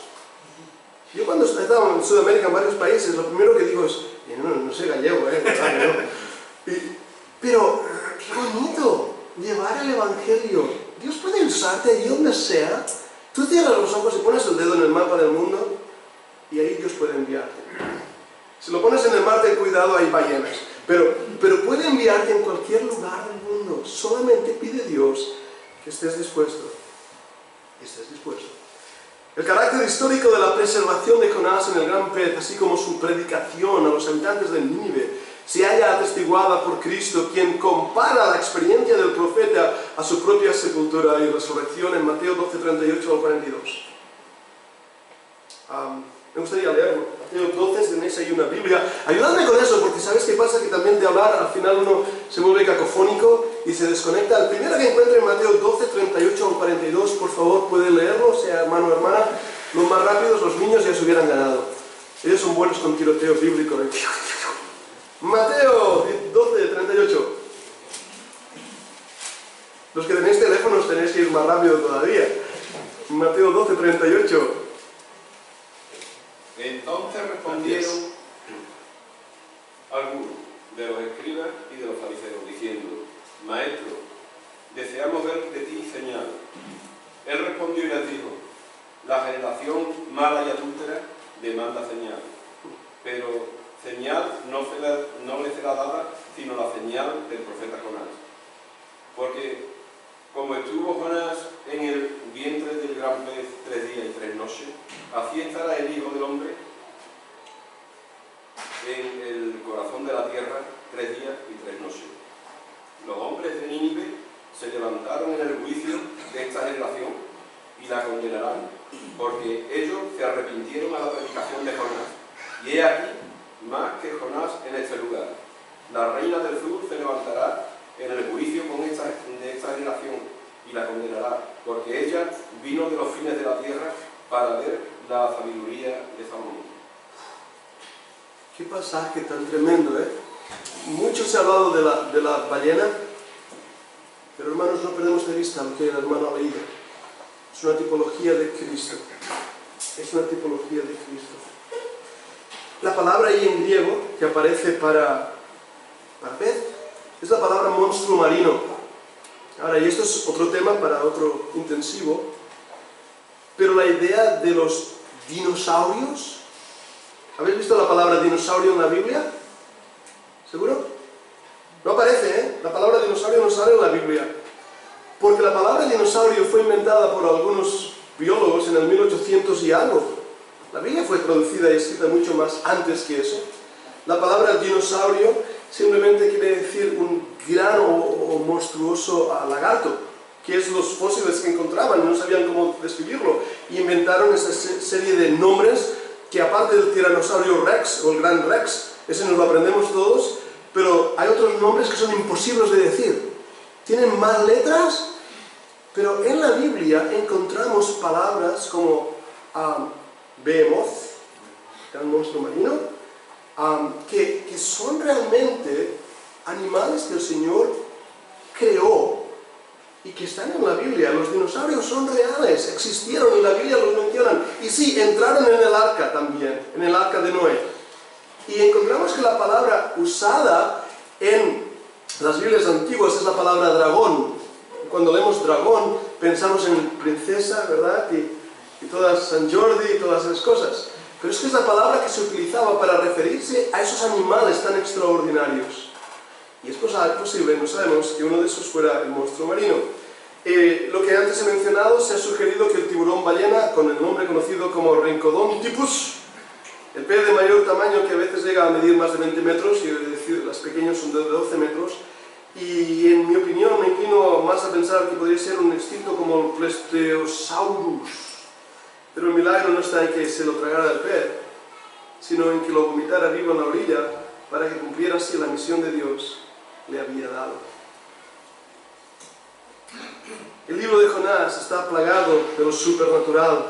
Yo cuando he estado en Sudamérica, en varios países, lo primero que digo es, no sé gallego, pero qué bonito llevar el Evangelio. Dios puede usarte allí donde sea. Tú cierras los ojos y pones el dedo en el mapa del mundo y ahí Dios puede enviarte. Si lo pones en el mar, ten cuidado, hay ballenas. Pero puede enviarte en cualquier lugar del mundo. Solamente pide a Dios que estés dispuesto. El carácter histórico de la preservación de Jonás en el gran pez, así como su predicación a los habitantes de Nínive, se halla atestiguada por Cristo, quien compara la experiencia del profeta a su propia sepultura y resurrección en Mateo 12, 38 al 42. Me gustaría leerlo. Mateo 12, si tenéis ahí una Biblia. Ayudadme con eso, porque ¿sabes qué pasa? Que también de hablar, al final uno se vuelve cacofónico y se desconecta. El primero que encuentre en Mateo 12, 38 al 42, por favor, puede leerlo, sea hermano o hermana. Los más rápidos, los niños ya se hubieran ganado. Ellos son buenos con tiroteo bíblico. Mateo 12, 38. Los que tenéis teléfonos tenéis que ir más rápido todavía. Mateo 12, 38. Entonces respondieron algunos de los escribas y de los fariseos, diciendo: Maestro, deseamos ver de ti señal. Él respondió y les dijo: La generación mala y adúltera demanda señal, pero señal no le será dada sino la señal del profeta Jonás. Porque como estuvo Jonás en el vientre del gran pez 3 días y 3 noches, así estará el Hijo del Hombre en el corazón de la tierra 3 días y 3 noches. Los hombres de Nínive se levantaron en el juicio de esta generación y la condenarán, porque ellos se arrepintieron a la predicación de Jonás. Y he aquí, más que Jonás en este lugar. La reina del sur se levantará en el juicio de esta generación y la condenará, porque ella vino de los fines de la tierra para ver la sabiduría de Salomón. Qué pasaje tan tremendo, ¿eh? Mucho se ha hablado de la ballena, pero hermanos, no perdemos de vista lo que el hermano ha leído. Es una tipología de Cristo. Es una tipología de Cristo. La palabra ahí en griego que aparece para pez es la palabra monstruo marino. Ahora, y esto es otro tema para otro intensivo, pero la idea de los dinosaurios. ¿Habéis visto la palabra dinosaurio en la Biblia? ¿Seguro? No aparece, ¿eh? La palabra dinosaurio no sale en la Biblia. Porque la palabra dinosaurio fue inventada por algunos biólogos en el 1800 y algo. La Biblia fue traducida y escrita mucho más antes que eso. La palabra dinosaurio simplemente quiere decir un gran o monstruoso lagarto, que es los fósiles que encontraban, no sabían cómo describirlo, y inventaron esa serie de nombres que, aparte del tiranosaurio rex o el gran rex, ese nos lo aprendemos todos, pero hay otros nombres que son imposibles de decir. Tienen más letras, pero en la Biblia encontramos palabras como behemoth, gran monstruo marino, que son realmente animales que el Señor creó y que están en la Biblia. Los dinosaurios son reales, existieron y la Biblia los menciona. Y sí, entraron en el arca también, en el arca de Noé. Y encontramos que la palabra usada en las Biblias antiguas es la palabra dragón. Cuando leemos dragón, pensamos en princesa, ¿verdad? Y todas San Jordi y todas esas cosas. Pero es que es la palabra que se utilizaba para referirse a esos animales tan extraordinarios. Y es posible, no sabemos, que uno de esos fuera el monstruo marino. Lo que antes he mencionado, se ha sugerido que el tiburón ballena, con el nombre conocido como Rhincodontypus, el pez de mayor tamaño que a veces llega a medir más de 20 metros, y es decir, las pequeñas son de 12 metros, y en mi opinión me inclino más a pensar que podría ser un extinto como el Plesiosaurus. Pero el milagro no está en que se lo tragara el pez, sino en que lo vomitara arriba en la orilla para que cumpliera así la misión de Dios le había dado. El libro de Jonás está plagado de lo supernatural,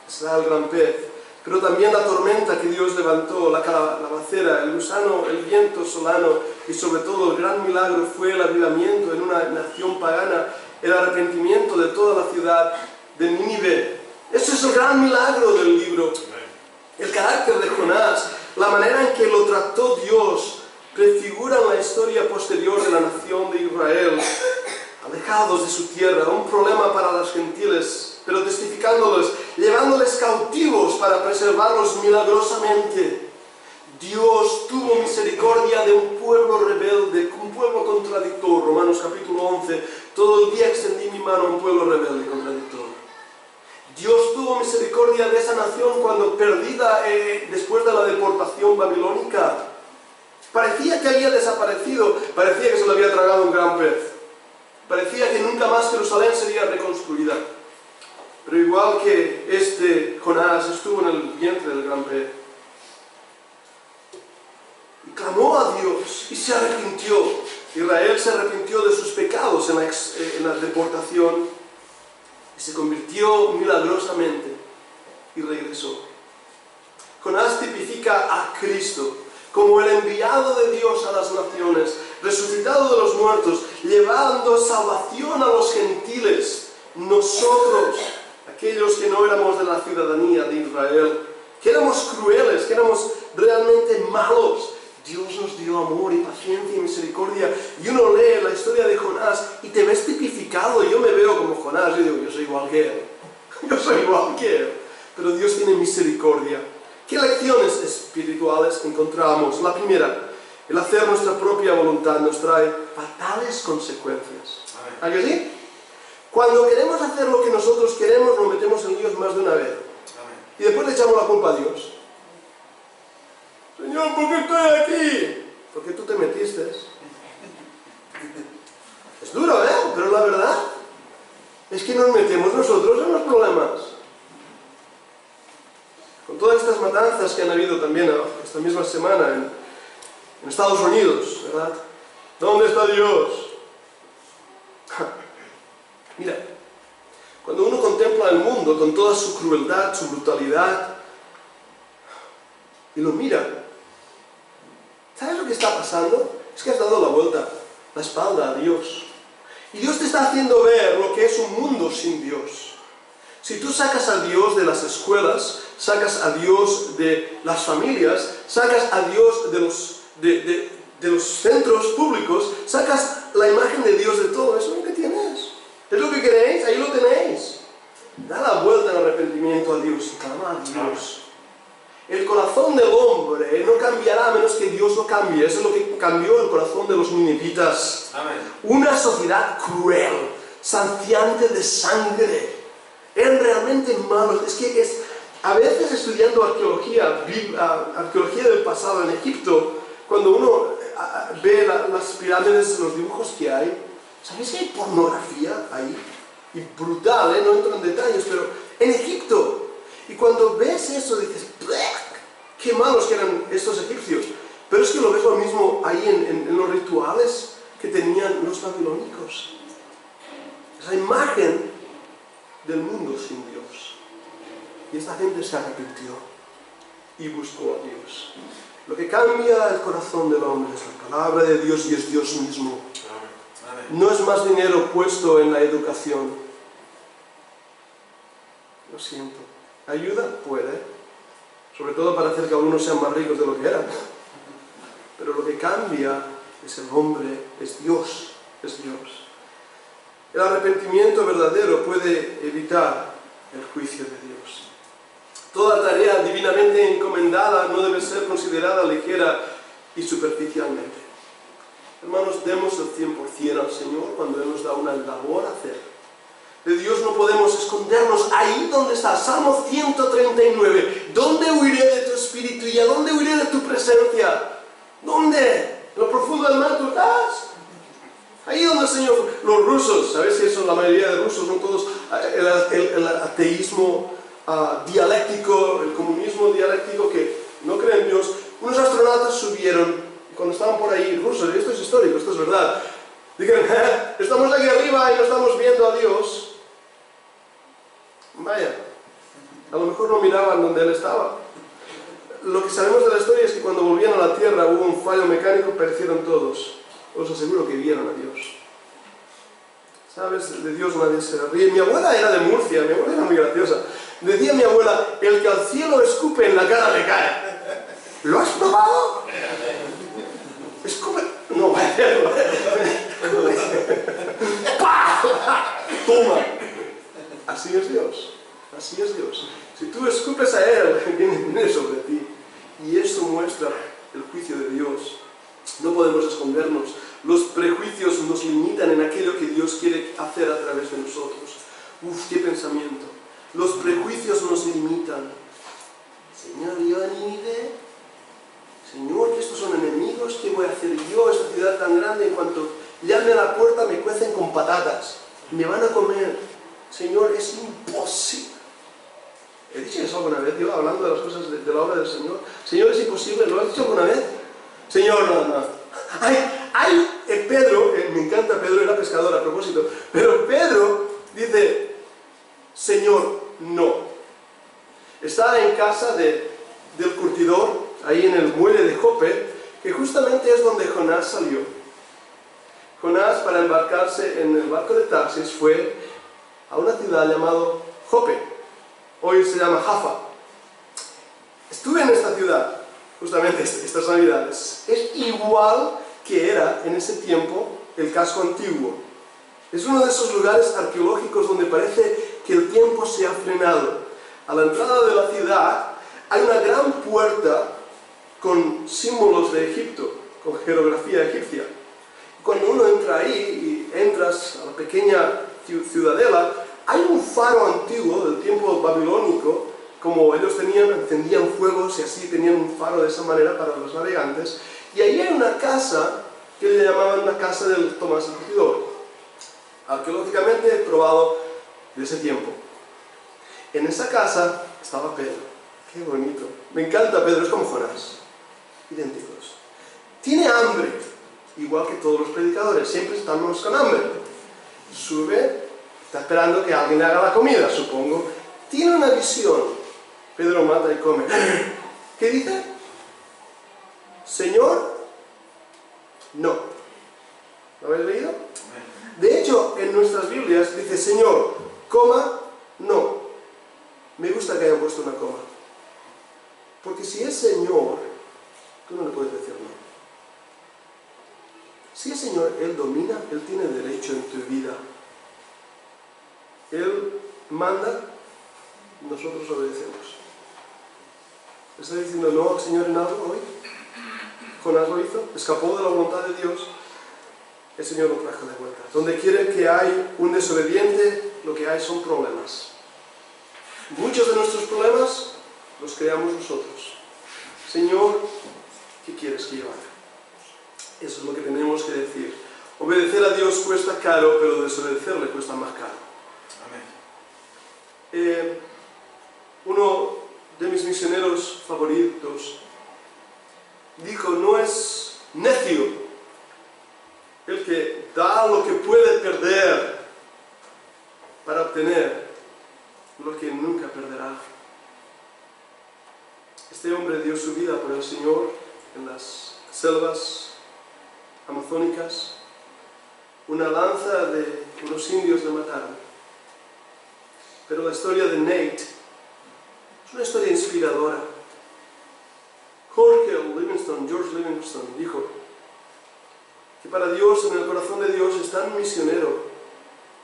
está el gran pez, pero también la tormenta que Dios levantó, la calabacera, el gusano, el viento solano, y sobre todo el gran milagro fue el avivamiento en una nación pagana, el arrepentimiento de toda la ciudad de Nínive. Ese es el gran milagro del libro. El carácter de Jonás, la manera en que lo trató Dios, prefiguran la historia posterior de la nación de Israel, alejados de su tierra, un problema para los gentiles, pero testificándolos, llevándoles cautivos para preservarlos milagrosamente. Dios tuvo misericordia de un pueblo rebelde, un pueblo contradictor. Romanos capítulo 11, todo el día extendí mi mano a un pueblo rebelde y contradictor. Dios tuvo misericordia de esa nación cuando perdida después de la deportación babilónica. Parecía que había desaparecido, parecía que se lo había tragado un gran pez. Parecía que nunca más Jerusalén sería reconstruida. Pero igual que Jonás estuvo en el vientre del gran pez. Y clamó a Dios y se arrepintió. Israel se arrepintió de sus pecados en la deportación. Y se convirtió milagrosamente y regresó. Jonás tipifica a Cristo como el enviado de Dios a las naciones, resucitado de los muertos, llevando salvación a los gentiles. Nosotros, aquellos que no éramos de la ciudadanía de Israel, que éramos crueles, que éramos realmente malos, Dios nos dio amor y paciencia y misericordia. Y uno lee la historia de Jonás y te ves tipificado. Yo me veo como Jonás y digo, yo soy igual que él. Yo soy igual que él. Pero Dios tiene misericordia. ¿Qué lecciones espirituales encontramos? La primera, el hacer nuestra propia voluntad nos trae fatales consecuencias. ¿A que sí? Cuando queremos hacer lo que nosotros queremos, nos metemos en líos más de una vez. Y después le echamos la culpa a Dios. Señor, ¿por qué estoy aquí? Porque tú te metiste. Es duro, ¿eh? Pero la verdad es que nos metemos nosotros en los problemas. Con todas estas matanzas que han habido también esta misma semana en Estados Unidos, ¿verdad? ¿Dónde está Dios? Mira, cuando uno contempla el mundo con toda su crueldad, su brutalidad, y lo mira, ¿sabes lo que está pasando? Es que has dado la espalda a Dios. Y Dios te está haciendo ver lo que es un mundo sin Dios. Si tú sacas a Dios de las escuelas, sacas a Dios de las familias, sacas a Dios de los centros públicos, sacas la imagen de Dios de todo, eso es lo que tienes. ¿Es lo que queréis? Ahí lo tenéis. Da la vuelta en arrepentimiento a Dios y clama a Dios. El corazón del hombre no cambiará a menos que Dios lo cambie. Eso es lo que cambió el corazón de los ninivitas. Una sociedad cruel, saciante de sangre. Eran realmente malos. A veces estudiando arqueología del pasado en Egipto, cuando uno ve las pirámides, los dibujos que hay, ¿sabéis que hay pornografía ahí? Y brutal, no entro en detalles, pero en Egipto. Y cuando ves eso dices, qué malos que eran estos egipcios. Pero es que lo ves lo mismo ahí en los rituales que tenían los babilónicos. Esa imagen del mundo sin Dios. Y esta gente se arrepintió y buscó a Dios. Lo que cambia el corazón del hombre es la palabra de Dios y es Dios mismo. No es más dinero puesto en la educación. Lo siento. ¿Ayuda? Puede. sobre todo para hacer que algunos sean más ricos de lo que eran. Pero lo que cambia es el hombre, es Dios, es Dios. El arrepentimiento verdadero puede evitar el juicio de Dios. Toda tarea divinamente encomendada no debe ser considerada ligera y superficialmente. Hermanos, demos el 100% al Señor cuando Él nos da una labor a hacer. De Dios no podemos escondernos ahí donde está. Salmo 139. ¿Dónde huiré de tu espíritu y a dónde huiré de tu presencia? ¿Dónde? ¿En lo profundo del mar tú estás? Ahí donde el Señor... Los rusos, ¿sabéis que son la mayoría de rusos? No todos. El ateísmo dialéctico, el comunismo dialéctico que no creen en Dios. Unos astronautas subieron, cuando estaban por ahí, rusos, y esto es histórico, esto es verdad. Dijeron, estamos aquí arriba y no estamos viendo a Dios. Vaya, a lo mejor no miraban donde Él estaba. Lo que sabemos de la historia es que cuando volvían a la Tierra hubo un fallo mecánico, perecieron todos. Os aseguro que vieron a Dios. ¿Sabes? De Dios nadie se ríe. Mi abuela era de Murcia, mi abuela era muy graciosa. Decía mi abuela, el que al cielo escupe en la cara le cae. ¿Lo has probado? Escupe... No, ¡pah! ¡Toma! Así es Dios. Así es Dios. Si tú escupes a Él, viene sobre ti. Y eso muestra el juicio de Dios. No podemos escondernos. Los prejuicios nos limitan en aquello que Dios quiere hacer a través de nosotros. Uf, qué pensamiento. Los prejuicios nos limitan. Señor, yo a Nínive, Señor, que estos son enemigos, ¿qué voy a hacer yo? Esta ciudad tan grande, en cuanto llame a la puerta me cuecen con patatas. Me van a comer. Señor, es imposible. ¿He dicho eso alguna vez, yo, hablando de las cosas de la obra del Señor? Señor, es imposible, ¿lo has dicho alguna vez? Señor, no. Pedro, me encanta Pedro, era pescador a propósito, pero Pedro dice, Señor, no. Está en casa del curtidor, ahí en el muelle de Jope, que justamente es donde Jonás salió. Jonás, para embarcarse en el barco de Tarsis, fue a una ciudad llamada Jope. Hoy se llama Jaffa. Estuve en esta ciudad, justamente estas navidades. Es igual que era en ese tiempo el casco antiguo. Es uno de esos lugares arqueológicos donde parece que el tiempo se ha frenado. A la entrada de la ciudad hay una gran puerta con símbolos de Egipto, con jeroglifía egipcia. Cuando uno entra ahí y entras a la pequeña ciudadela, hay un faro antiguo del tiempo babilónico, como ellos encendían fuegos y así tenían un faro de esa manera para los navegantes. Y ahí hay una casa que le llamaban la casa del Tomás el Curtidor, arqueológicamente probado de ese tiempo. En esa casa estaba Pedro. Qué bonito. Me encanta Pedro, es como Jonás. Idénticos. Tiene hambre, igual que todos los predicadores, siempre estamos con hambre. Sube, está esperando que alguien le haga la comida, supongo. Tiene una visión. Pedro mata y come. ¿Qué dice? Señor, no. ¿Lo habéis leído? De hecho, en nuestras Biblias dice, Señor, coma, no. Me gusta que hayan puesto una coma. Porque si es Señor, tú no le puedes decir no. Si es Señor, Él domina, Él tiene derecho en tu vida. Él manda, nosotros obedecemos. ¿Está diciendo no al Señor en algo hoy? Jonás lo hizo, escapó de la voluntad de Dios, el Señor lo trajo de vuelta. Donde quiere que hay un desobediente, lo que hay son problemas. Muchos de nuestros problemas los creamos nosotros. Señor, ¿qué quieres que yo haga? Eso es lo que tenemos que decir. Obedecer a Dios cuesta caro, pero desobedecerle cuesta más caro. Amén. Uno de mis misioneros favoritos dijo, no es necio el que da lo que puede perder para obtener lo que nunca perderá. Este hombre dio su vida por el Señor en las selvas amazónicas. Una lanza de unos indios le mataron. Pero la historia de Nate es una historia inspiradora. George Livingstone, dijo que para Dios, en el corazón de Dios, es tan misionero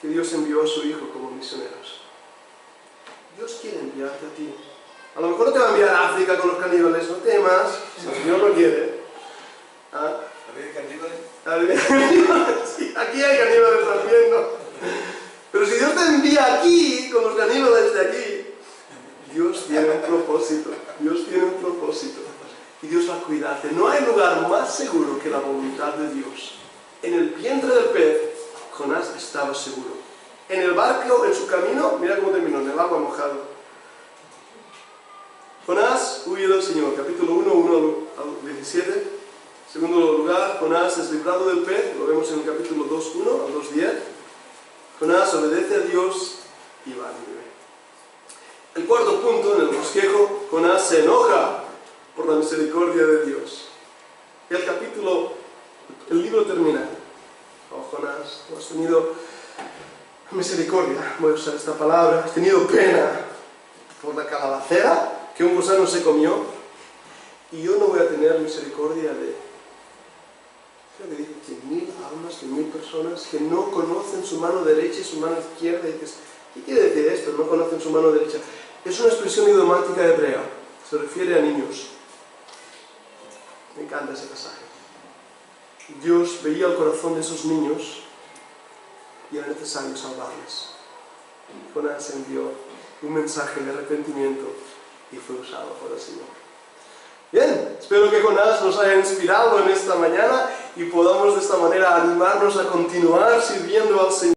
que Dios envió a su Hijo como misioneros. Dios quiere enviarte a ti. A lo mejor no te va a enviar a África con los caníbales, no temas, si el Señor lo quiere. ¿Ah? Sí, aquí hay caníbales también, ¿no? Pero si Dios te envía aquí, con los caníbales de aquí, Dios tiene un propósito. Dios tiene un propósito. Y Dios va a cuidarte. No hay lugar más seguro que la voluntad de Dios. En el vientre del pez, Jonás estaba seguro. En el barco, en su camino, mira cómo terminó, en el agua mojado. Jonás huye del Señor, capítulo 1 al 17. Segundo lugar, Jonás es librado del pez, lo vemos en el capítulo 2:1 al 2:10. Jonás obedece a Dios y va a Nínive. El cuarto punto, en el bosquejo, Jonás se enoja por la misericordia de Dios. Y el libro termina. Oh, Jonás, tú has tenido misericordia, voy a usar esta palabra, has tenido pena por la calabacera que un gusano se comió, y yo no voy a tener misericordia de, creo que dice, 100.000 almas, 100.000 personas que no conocen su mano derecha y su mano izquierda. Y dices, ¿qué quiere decir esto? No conocen su mano derecha. Es una expresión idiomática hebrea, se refiere a niños. Me encanta ese pasaje. Dios veía el corazón de esos niños y era necesario salvarles. Jonás envió un mensaje de arrepentimiento y fue usado por el Señor. Bien, espero que Jonás nos haya inspirado en esta mañana y podamos de esta manera animarnos a continuar sirviendo al Señor.